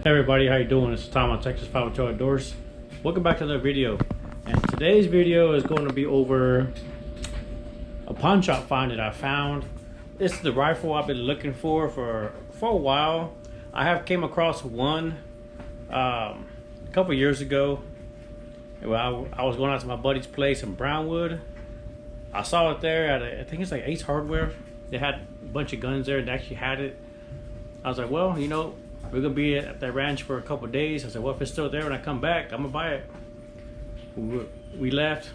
Hey everybody, how you doing? It's Tom on Texas 502 Outdoors. Welcome back to another video. And today's video is going to be over a pawn shop find that I found. This is the rifle I've been looking for a while. I have came across one a couple years ago. Well, I was going out to my buddy's place in Brownwood. I saw it there at I think it's like Ace Hardware. They had a bunch of guns there and they actually had it. I was like, well, you know, we're gonna be at that ranch for a couple days. I said, well, if it's still there when I come back, I'm gonna buy it. We left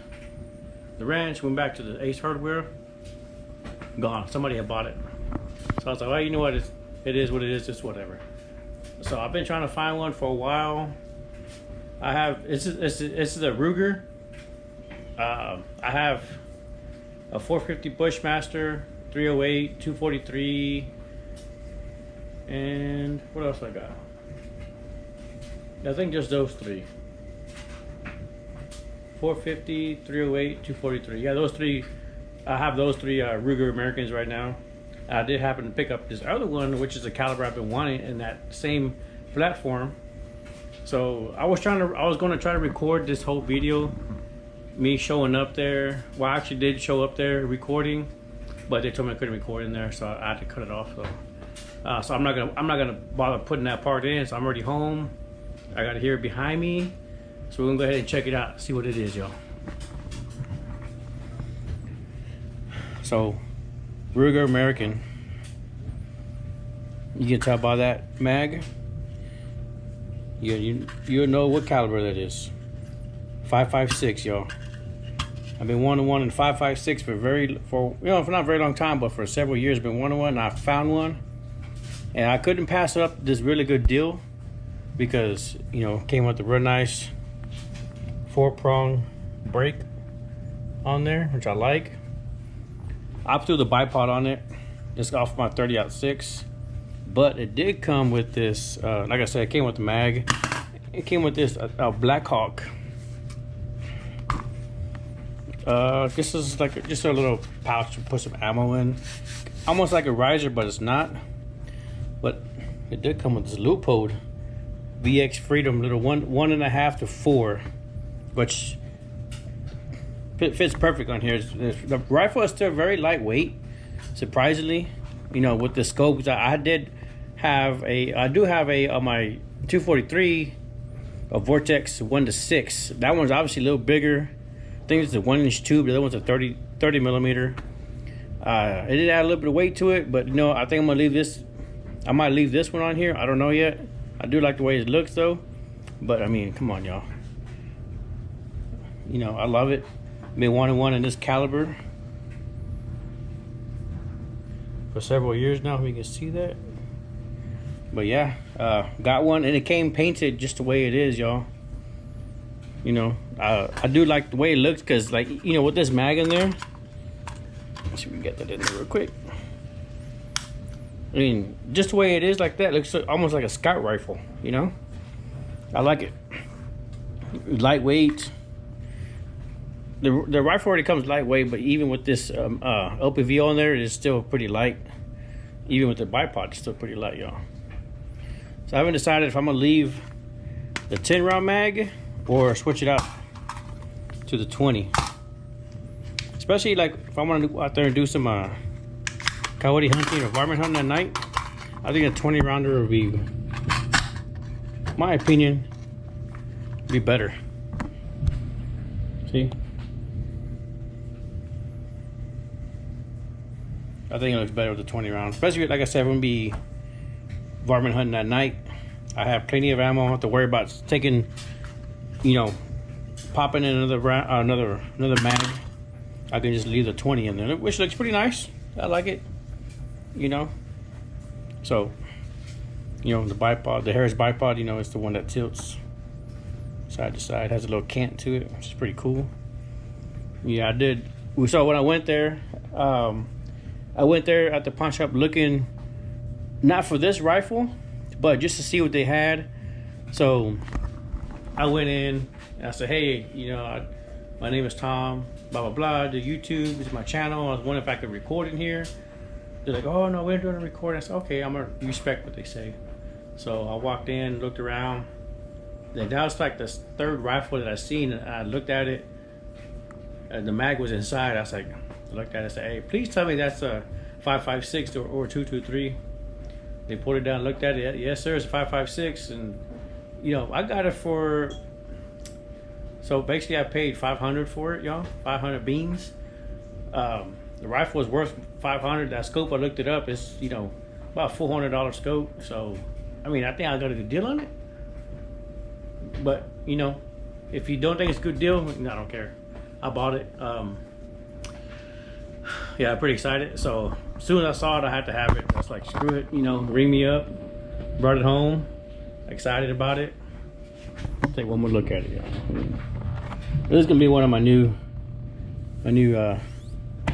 the ranch, went back to the Ace Hardware. Gone. Somebody had bought it. So I was like, well, you know what? It is what it is. Just whatever. So I've been trying to find one for a while. I have. This is a Ruger. I have a 450 Bushmaster, 308, 243. And what else I got? I think just those three. 450, 308, 243. Yeah, those three. I have those three Ruger Americans right now. I did happen to pick up this other one, which is a caliber I've been wanting in that same platform. So I was going to try to record this whole video, me showing up there. Well, I actually did show up there recording, but they told me I couldn't record in there, so I had to cut it off. So I'm not gonna bother putting that part in. So I'm already home. I got it here behind me. So we're gonna go ahead and check it out, see what it is, y'all. So Ruger American. You can tell by that mag. Yeah, you know what caliber that is. 5.56, y'all. I've been wanting one in 5.56 for not a very long time, but for several years. Been wanting one, and I found one. And I couldn't pass up this really good deal because, you know, came with a real nice 4-prong brake on there, which I like. I threw the bipod on it, just off my 30-06. But it did come with this, like I said, it came with the mag. It came with this Black Hawk. This is like just a little pouch to put some ammo in. Almost like a riser, but it's not. But it did come with this Leupold VX Freedom little 1.5 to 4, which fits perfect on here. The rifle is still very lightweight, surprisingly. You know, with the scopes, I do have a on my 243 a Vortex 1 to 6. That one's obviously a little bigger. I think it's a 1-inch tube. The other one's a 30 millimeter. It did add a little bit of weight to it, but you know, I think I'm gonna leave this. I might leave this one on here. I don't know yet. I do like the way it looks though. But I mean, come on, y'all. You know, I love it. Been wanting one in this caliber for several years now, if you can see that. But yeah, got one, and it came painted just the way it is, y'all. You know, I do like the way it looks, because, like, you know, with this mag in there, let's see if we can get that in there real quick. I mean, just the way it is like that, looks almost like a scout rifle, you know? I like it. Lightweight. The rifle already comes lightweight, but even with this LPV on there, it is still pretty light. Even with the bipod, it's still pretty light, y'all. So I haven't decided if I'm gonna leave the 10-round mag or switch it out to the 20. Especially like if I want to go out there and do some coyote hunting or varmint hunting at night, I think a 20-rounder would be, my opinion, be better. See? I think it looks better with the 20 rounds. Especially, like I said, I'm going to be varmint hunting at night. I have plenty of ammo. I don't have to worry about taking, you know, popping in another mag. I can just leave the 20 in there, which looks pretty nice. I like it, you know. So, you know, the bipod, the Harris bipod, you know, it's the one that tilts side to side. Has a little cant to it, which is pretty cool. Yeah, I did. So when I went there, at the pawn shop looking not for this rifle, but just to see what they had. So I went in and I said, hey, you know, my name is Tom, blah blah blah, the YouTube, this is my channel. I was wondering if I could record in here. They're like, oh no, we're doing a recording. I said, okay, I'm gonna respect what they say. So I walked in, looked around. Then that was like the third rifle that I seen. I looked at it, and the mag was inside. I was like, I looked at it and said, "Hey, please tell me that's a 5.56 or 223." They put it down, looked at it. Yes, sir, it's a 5.56, and you know I got it for. So basically, I paid 500 for it, y'all. 500 beans. The rifle was worth 500. That scope, I looked it up. It's about $400 scope. So, I mean, I think I got a good deal on it. But if you don't think it's a good deal, I don't care. I bought it. Yeah, I'm pretty excited. So as soon as I saw it, I had to have it. I was like, screw it, ring me up. Brought it home. Excited about it. Take one more look at it, y'all. This is gonna be one of my new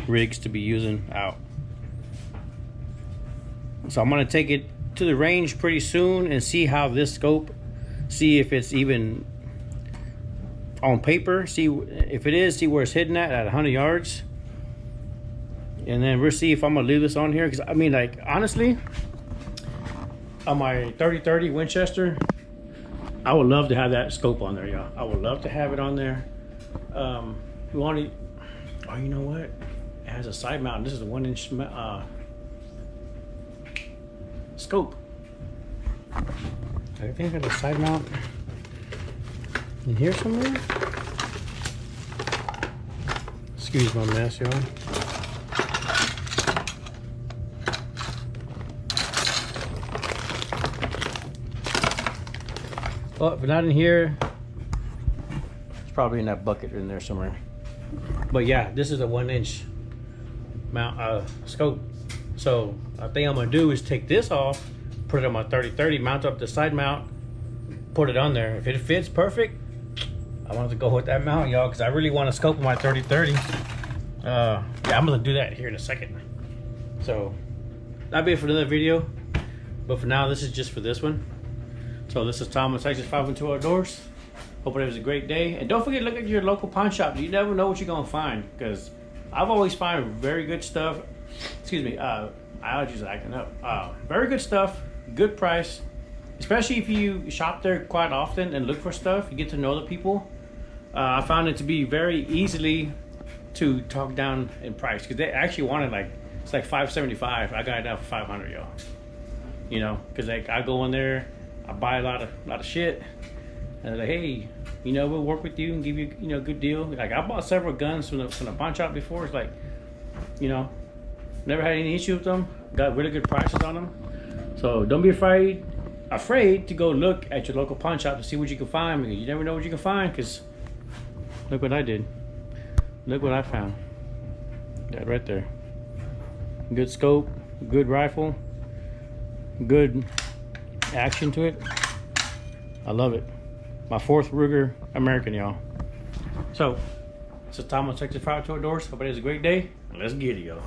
rigs to be using out. So I'm gonna take it to the range pretty soon and see how this scope, see if it's even on paper, see if it is, see where it's hitting at 100 yards. And then we'll see if I'm gonna leave this on here, because I mean, like, honestly, on my 30-30 Winchester, I would love to have that scope on there, y'all. I would love to have it on there. Oh, you know what? It has a side mount. This is a 1-inch scope. I think I got a side mount in here somewhere. Excuse my mess, y'all. Oh, if not in here, it's probably in that bucket in there somewhere. But yeah, this is a 1-inch mount scope. So I think I'm gonna do is take this off, put it on my 30-30, mount up the side mount, put it on there. If it fits perfect, I want to go with that mount, y'all, because I really want to scope my 30-30. Yeah, I'm gonna do that here in a second. So that'll be it for another video. But for now, this is just for this one. So this is Tom with Texas 512 Outdoors. Hope it was a great day. And don't forget to look at your local pawn shop. You never know what you're gonna find, because I've always found very good stuff. Excuse me, my allergies are acting up. Very good stuff, good price. Especially if you shop there quite often and look for stuff, you get to know the people. I found it to be very easily to talk down in price, because they actually wanted it's like $575. I got it down for 500, y'all. Because I go in there, I buy a lot of shit, and they're like, hey, we'll work with you and give you a good deal. Like, I bought several guns from the pawn shop before. It's like, never had any issue with them. Got really good prices on them. So don't be afraid to go look at your local pawn shop to see what you can find, because you never know what you can find. Because look what I did. Look what I found. That right there. Good scope, good rifle, good action to it. I love it. My 4th Ruger American, y'all. So this is Tom with Texas 512 Outdoors. Hope it is a great day. Let's get it, y'all.